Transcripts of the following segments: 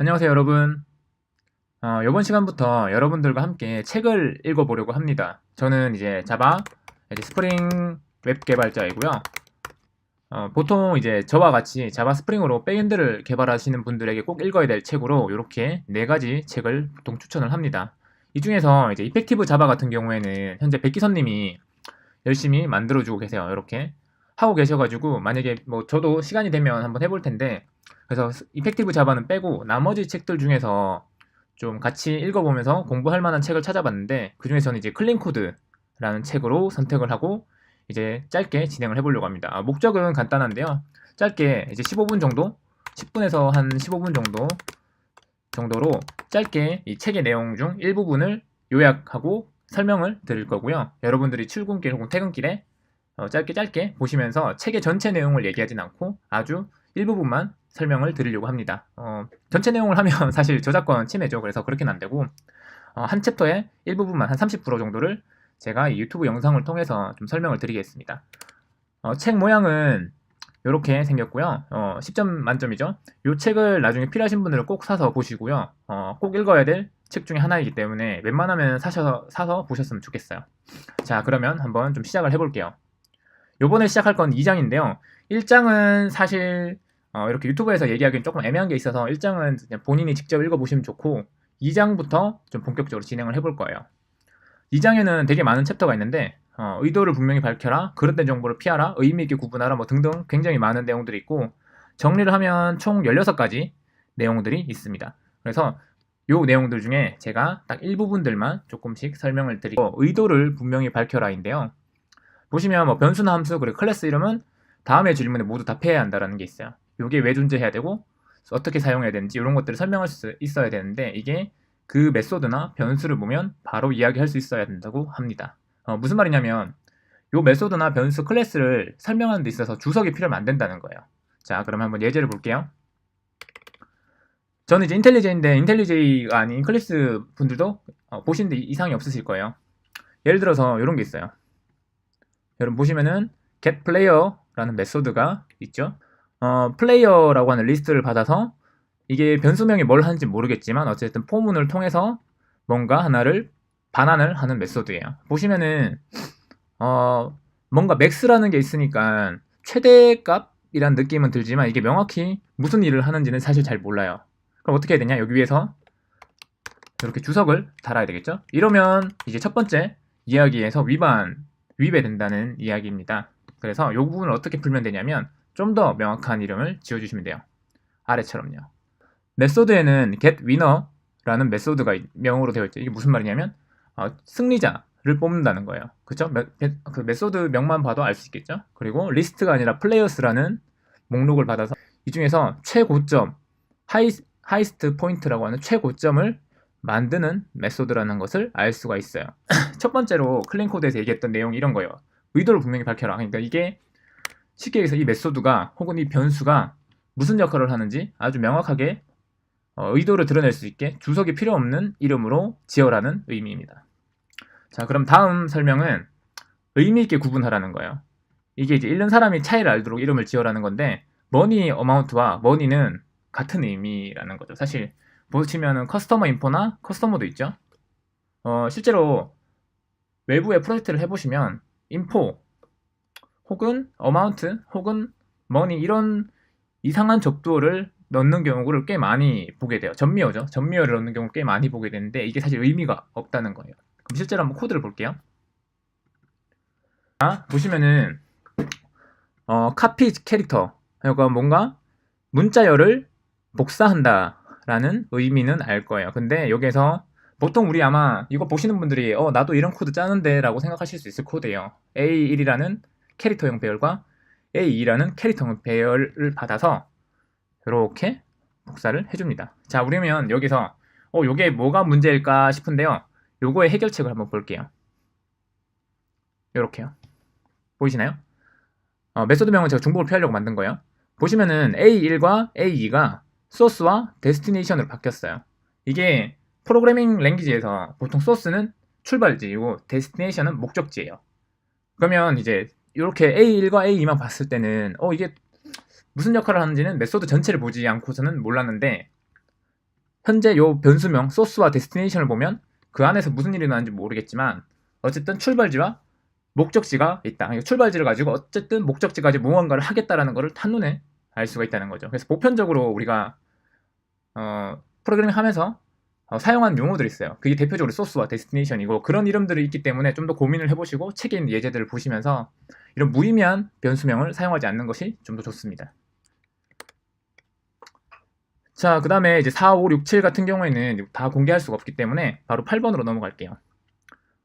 안녕하세요, 여러분. 이번 시간부터 여러분들과 함께 책을 읽어보려고 합니다. 저는 이제 자바, 이제 스프링 웹 개발자이고요. 보통 이제 저와 같이 자바 스프링으로 백엔드를 개발하시는 분들에게 꼭 읽어야 될 책으로 이렇게 네 가지 책을 보통 추천을 합니다. 이 중에서 이제 이펙티브 자바 같은 경우에는 현재 백기선님이 열심히 만들어주고 계세요. 이렇게 하고 계셔가지고 만약에 뭐 저도 시간이 되면 한번 해볼 텐데, 그래서 이펙티브 자바는 빼고 나머지 책들 중에서 좀 같이 읽어보면서 공부할 만한 책을 찾아봤는데, 그 중에서는 이제 클린 코드라는 책으로 선택을 하고 이제 짧게 진행을 해보려고 합니다. 목적은 간단한데요. 짧게 이제 15분 정도, 10분에서 한 15분 정도로 짧게 이 책의 내용 중 일부분을 요약하고 설명을 드릴 거고요. 여러분들이 출근길 혹은 퇴근길에 짧게 보시면서 책의 전체 내용을 얘기하진 않고 아주 일부분만 설명을 드리려고 합니다. 전체 내용을 하면 사실 저작권 침해죠. 그래서 그렇게는 안 되고 한 챕터의 일부분만 한 30% 정도를 제가 이 유튜브 영상을 통해서 좀 설명을 드리겠습니다. 책 모양은 이렇게 생겼고요. 10점 만점이죠. 이 책을 나중에 필요하신 분들은 꼭 사서 보시고요. 꼭 읽어야 될 책 중에 하나이기 때문에 웬만하면 사서 보셨으면 좋겠어요. 자, 그러면 한번 좀 시작을 해볼게요. 요번에 시작할 건 2장인데요. 1장은 사실 이렇게 유튜브에서 얘기하기는 조금 애매한 게 있어서 1장은 그냥 본인이 직접 읽어보시면 좋고 2장부터 좀 본격적으로 진행을 해볼 거예요. 2장에는 되게 많은 챕터가 있는데 의도를 분명히 밝혀라, 그릇된 정보를 피하라, 의미있게 구분하라 뭐 등등 굉장히 많은 내용들이 있고, 정리를 하면 총 16가지 내용들이 있습니다. 그래서 요 내용들 중에 제가 딱 일부분들만 조금씩 설명을 드리고, 의도를 분명히 밝혀라인데요. 보시면 뭐 변수나 함수, 그리고 클래스 이름은 다음의 질문에 모두 답해야 한다는 게 있어요. 이게 왜 존재해야 되고 어떻게 사용해야 되는지 이런 것들을 설명할 수 있어야 되는데, 이게 그 메소드나 변수를 보면 바로 이야기할 수 있어야 된다고 합니다. 무슨 말이냐면 이 메소드나 변수, 클래스를 설명하는 데 있어서 주석이 필요하면 안 된다는 거예요. 자, 그럼 한번 예제를 볼게요. 저는 이제 인텔리제인데 인텔리제이가 아닌 클래스 분들도 보시는데 이상이 없으실 거예요. 예를 들어서 이런 게 있어요. 여러분 보시면은 getPlayer라는 메소드가 있죠. 플레이어라고 하는 리스트를 받아서 이게 변수명이 뭘 하는지 모르겠지만 어쨌든 포문을 통해서 뭔가 하나를 반환을 하는 메소드예요. 보시면은 뭔가 max라는 게 있으니까 최대값이란 느낌은 들지만 이게 명확히 무슨 일을 하는지는 사실 잘 몰라요. 그럼 어떻게 해야 되냐? 여기 위에서 이렇게 주석을 달아야 되겠죠? 이러면 이제 첫 번째 이야기에서 위배된다는 이야기입니다. 그래서 이 부분을 어떻게 풀면 되냐면 좀 더 명확한 이름을 지어주시면 돼요. 아래처럼요. 메소드에는 getWinner라는 메소드가 명으로 되어 있죠. 이게 무슨 말이냐면 승리자를 뽑는다는 거예요. 그쵸? 그 메소드 명만 봐도 알 수 있겠죠? 그리고 리스트가 아니라 플레이어스라는 목록을 받아서 이 중에서 최고점, 하이스트 포인트라고 하는 최고점을 만드는 메소드라는 것을 알 수가 있어요. 첫 번째로 클린 코드에서 얘기했던 내용이 이런 거예요. 의도를 분명히 밝혀라. 그러니까 이게 쉽게 얘기해서 이 메소드가 혹은 이 변수가 무슨 역할을 하는지 아주 명확하게 의도를 드러낼 수 있게 주석이 필요 없는 이름으로 지어라는 의미입니다. 자, 그럼 다음 설명은 의미 있게 구분하라는 거예요. 이게 이제 읽는 사람이 차이를 알도록 이름을 지어라는 건데, 머니 어마운트와 머니는 같은 의미라는 거죠. 사실 보시면은 커스터머 인포나 커스터머도 있죠. 실제로 외부에 프로젝트를 해보시면 인포 혹은 어마운트 혹은 머니 이런 이상한 접두어를 넣는 경우를 꽤 많이 보게 돼요. 전미어죠. 전미어를 넣는 경우를 꽤 많이 보게 되는데 이게 사실 의미가 없다는 거예요. 그럼 실제로 한번 코드를 볼게요. 보시면은 카피 캐릭터, 그러니까 뭔가 문자열을 복사한다 라는 의미는 알 거예요. 근데 여기에서 보통 우리 아마 이거 보시는 분들이 나도 이런 코드 짜는데 라고 생각하실 수 있을 코드예요. A1이라는 캐릭터형 배열과 A2라는 캐릭터형 배열을 받아서 이렇게 복사를 해줍니다. 자, 우리면 여기서 요게 뭐가 문제일까 싶은데요. 요거의 해결책을 한번 볼게요. 요렇게요. 보이시나요? 메소드명은 제가 중복을 피하려고 만든 거예요. 보시면은 A1과 A2가 소스와 데스티네이션으로 바뀌었어요. 이게 프로그래밍 랭귀지에서 보통 소스는 출발지이고 데스티네이션은 목적지예요. 그러면 이제 이렇게 A1과 A2만 봤을 때는 이게 무슨 역할을 하는지는 메소드 전체를 보지 않고서는 몰랐는데, 현재 요 변수명 소스와 데스티네이션을 보면 그 안에서 무슨 일이 나는지 모르겠지만 어쨌든 출발지와 목적지가 있다. 그러니까 출발지를 가지고 어쨌든 목적지까지 무언가를 하겠다라는 것을 한눈에 알 수가 있다는 거죠. 그래서 보편적으로 우리가 프로그래밍 하면서 사용한 용어들이 있어요. 그게 대표적으로 소스와 데스티네이션이고 그런 이름들이 있기 때문에 좀 더 고민을 해보시고 책에 있는 예제들을 보시면서 이런 무의미한 변수명을 사용하지 않는 것이 좀 더 좋습니다. 자, 그 다음에 이제 4, 5, 6, 7 같은 경우에는 다 공개할 수가 없기 때문에 바로 8번으로 넘어갈게요.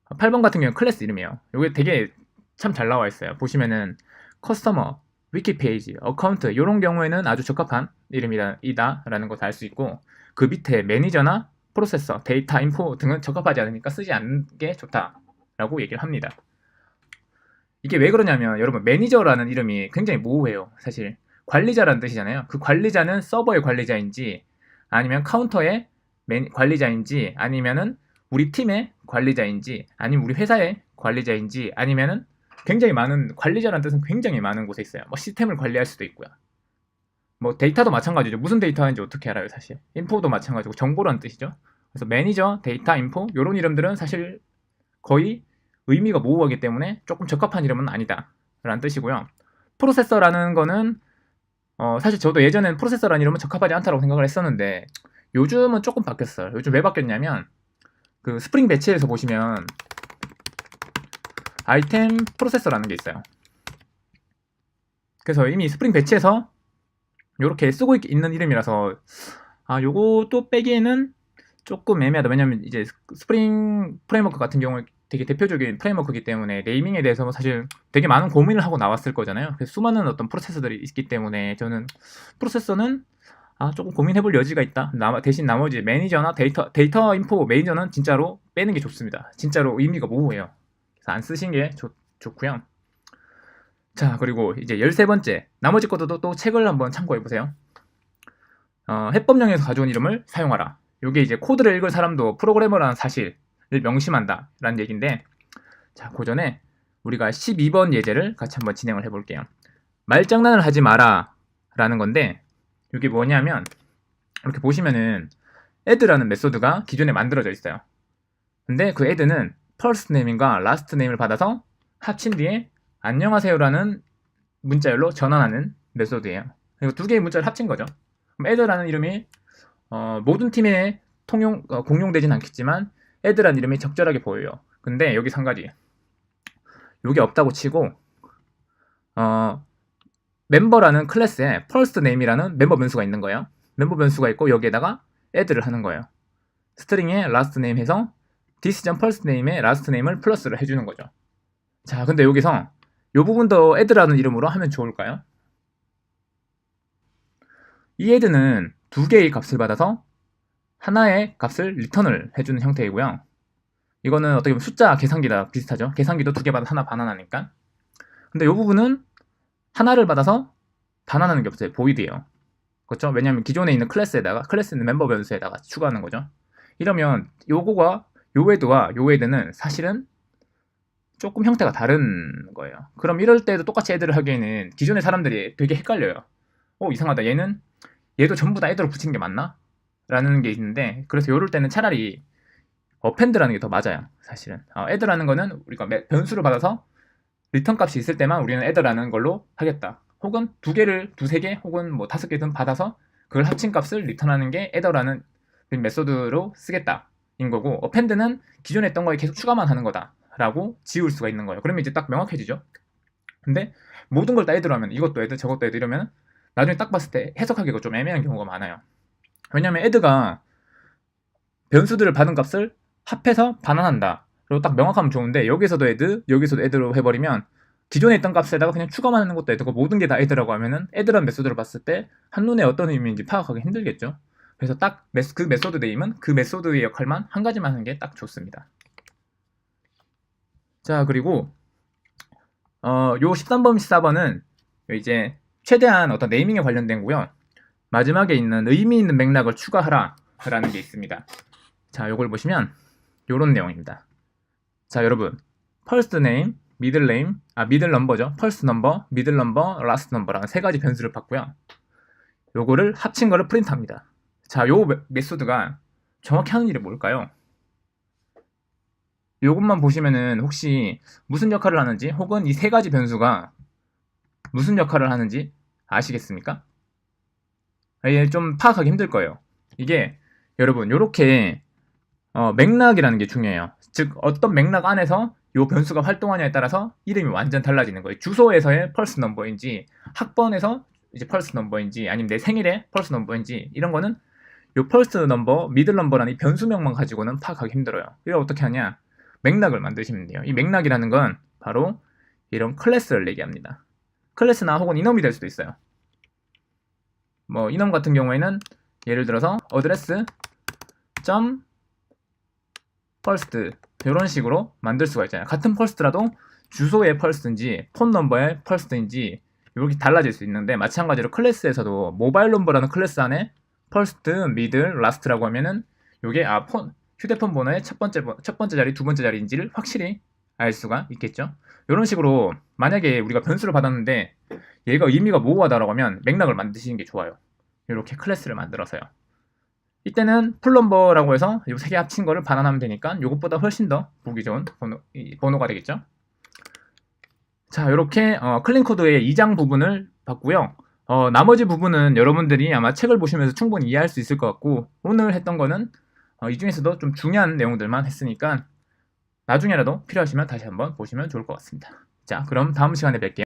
8번 같은 경우는 클래스 이름이에요. 이게 되게 참 잘 나와 있어요. 보시면은 커스터머, 위키페이지, 어카운트 이런 경우에는 아주 적합한 이름이다라는 것을 알 수 있고 그 밑에 매니저나 프로세서, 데이터, 인포 등은 적합하지 않으니까 쓰지 않는 게 좋다라고 얘기를 합니다. 이게 왜 그러냐면 여러분 매니저라는 이름이 굉장히 모호해요. 사실 관리자라는 뜻이잖아요. 그 관리자는 서버의 관리자인지 아니면 카운터의 관리자인지 아니면은 우리 팀의 관리자인지 아니면 우리 회사의 관리자인지 아니면은 굉장히 많은 관리자라는 뜻은 굉장히 많은 곳에 있어요. 뭐 시스템을 관리할 수도 있고요. 뭐 데이터도 마찬가지죠. 무슨 데이터 하는지 어떻게 알아요, 사실. 인포도 마찬가지고 정보라는 뜻이죠. 그래서 매니저, 데이터, 인포 이런 이름들은 사실 거의 의미가 모호하기 때문에 조금 적합한 이름은 아니다 라는 뜻이고요. 프로세서라는 거는 사실 저도 예전엔 프로세서라는 이름은 적합하지 않다고 생각을 했었는데 요즘은 조금 바뀌었어요. 요즘 왜 바뀌었냐면 그 스프링 배치에서 보시면 아이템 프로세서라는 게 있어요. 그래서 이미 스프링 배치에서 이렇게 쓰고 있는 이름이라서 요것도 빼기에는 조금 애매하다. 왜냐면 이제 스프링 프레임워크 같은 경우에 되게 대표적인 프레임워크이기 때문에 네이밍에 대해서 사실 되게 많은 고민을 하고 나왔을 거잖아요. 그래서 수많은 어떤 프로세서들이 있기 때문에 저는 프로세서는 조금 고민해볼 여지가 있다. 대신 나머지 매니저나 데이터 인포 매니저는 진짜로 빼는 게 좋습니다. 진짜로 의미가 모호해요. 그래서 안 쓰신 게 좋고요. 자, 그리고 이제 13번째 나머지 것도 또 책을 한번 참고해보세요. 해법령에서 가져온 이름을 사용하라. 이게 이제 코드를 읽을 사람도 프로그래머라는 사실을 명심한다 라는 얘기인데 자, 그 전에 우리가 12번 예제를 같이 한번 진행을 해볼게요. 말장난을 하지 마라 라는 건데 이게 뭐냐면 이렇게 보시면은 add라는 메소드가 기존에 만들어져 있어요. 근데 그 add는 first name과 last name을 받아서 합친 뒤에 안녕하세요라는 문자열로 전환하는 메소드예요. 그리고 두 개의 문자를 합친 거죠. 그럼 add라는 이름이 모든 팀에 공용되진 않겠지만 add라는 이름이 적절하게 보여요. 근데 여기서 한 가지 요게 없다고 치고 멤버라는 클래스에 first name이라는 멤버 변수가 있는 거예요. 멤버 변수가 있고 여기에다가 add를 하는 거예요. 스트링에 last name 해서 this.first name에 last name을 플러스를 해주는 거죠. 자, 근데 여기서 이 부분도 add라는 이름으로 하면 좋을까요? 이 add는 두 개의 값을 받아서 하나의 값을 리턴을 해주는 형태이고요. 이거는 어떻게 보면 숫자 계산기랑 비슷하죠. 계산기도 두 개 받아서 하나 반환하니까. 근데 이 부분은 하나를 받아서 반환하는 게 없어요. void예요. 그렇죠? 왜냐하면 기존에 있는 클래스는 멤버 변수에다가 추가하는 거죠. 이러면 요거가 요 add와 요 add는 사실은 조금 형태가 다른 거예요. 그럼 이럴 때도 똑같이 add를 하기에는 기존의 사람들이 되게 헷갈려요. 이상하다. 얘도 전부 다 add로 붙이는 게 맞나? 라는 게 있는데 그래서 이럴 때는 차라리 append라는 게 더 맞아요. 사실은 add라는 거는 우리가 변수를 받아서 리턴 값이 있을 때만 우리는 add라는 걸로 하겠다. 혹은 두세 개 혹은 뭐 5개든 받아서 그걸 합친 값을 리턴하는 게 add라는 메소드로 쓰겠다 인 거고 append는 기존에 했던 거에 계속 추가만 하는 거다 라고 지울 수가 있는 거예요. 그러면 이제 딱 명확해지죠. 근데 모든 걸 다 add로 하면 이것도 add 저것도 add 이러면 나중에 딱 봤을 때 해석하기가 좀 애매한 경우가 많아요. 왜냐면 add가 변수들을 받은 값을 합해서 반환한다. 그리고 딱 명확하면 좋은데 여기서도 add로 해버리면 기존에 있던 값에다가 그냥 추가만 하는 것도 add고 모든 게 다 add라고 하면은 add라는 메소드를 봤을 때 한눈에 어떤 의미인지 파악하기 힘들겠죠. 그래서 딱 그 메소드 네임은 그 메소드의 역할만 한 가지만 하는 게 딱 좋습니다. 자, 그리고 요 13번, 14번은 이제 최대한 어떤 네이밍에 관련된 거고요. 마지막에 있는 의미 있는 맥락을 추가하라 라는 게 있습니다. 자, 요걸 보시면 요런 내용입니다. 자, 여러분 first name, middle name, middle number죠. first number, middle number, last number라는 세 가지 변수를 받고요. 요거를 합친 거를 프린트합니다. 자, 요 메소드가 정확히 하는 일이 뭘까요? 요것만 보시면은 혹시 무슨 역할을 하는지 혹은 이 세 가지 변수가 무슨 역할을 하는지 아시겠습니까? 이게 좀 파악하기 힘들 거예요. 이게 여러분 요렇게 맥락이라는 게 중요해요. 즉 어떤 맥락 안에서 요 변수가 활동하냐에 따라서 이름이 완전 달라지는 거예요. 주소에서의 펄스 넘버인지 학번에서 이제 펄스 넘버인지 아니면 내 생일의 펄스 넘버인지 이런 거는 요 펄스 넘버, 미들 넘버라는 이 변수명만 가지고는 파악하기 힘들어요. 이걸 어떻게 하냐? 맥락을 만드시면 돼요. 이 맥락이라는 건 바로 이런 클래스를 얘기합니다. 클래스나 혹은 이넘이 될 수도 있어요. 뭐 이넘 같은 경우에는 예를 들어서 address 점 first 이런 식으로 만들 수가 있잖아요. 같은 first라도 주소의 first인지 폰 넘버의 first인지 이렇게 달라질 수 있는데 마찬가지로 클래스에서도 모바일 넘버라는 클래스 안에 first, middle, last라고 하면은 요게 휴대폰 번호의 첫 번째 자리, 두 번째 자리인지를 확실히 알 수가 있겠죠. 이런 식으로 만약에 우리가 변수를 받았는데 얘가 의미가 모호하다라고 하면 맥락을 만드시는 게 좋아요. 이렇게 클래스를 만들어서요. 이때는 풀넘버라고 해서 이 세 개 합친 거를 반환하면 되니까 이것보다 훨씬 더 보기 좋은 번호가 되겠죠. 자, 이렇게 클린 코드의 2장 부분을 봤고요. 나머지 부분은 여러분들이 아마 책을 보시면서 충분히 이해할 수 있을 것 같고 오늘 했던 거는 이 중에서도 좀 중요한 내용들만 했으니까 나중에라도 필요하시면 다시 한번 보시면 좋을 것 같습니다. 자, 그럼 다음 시간에 뵐게요.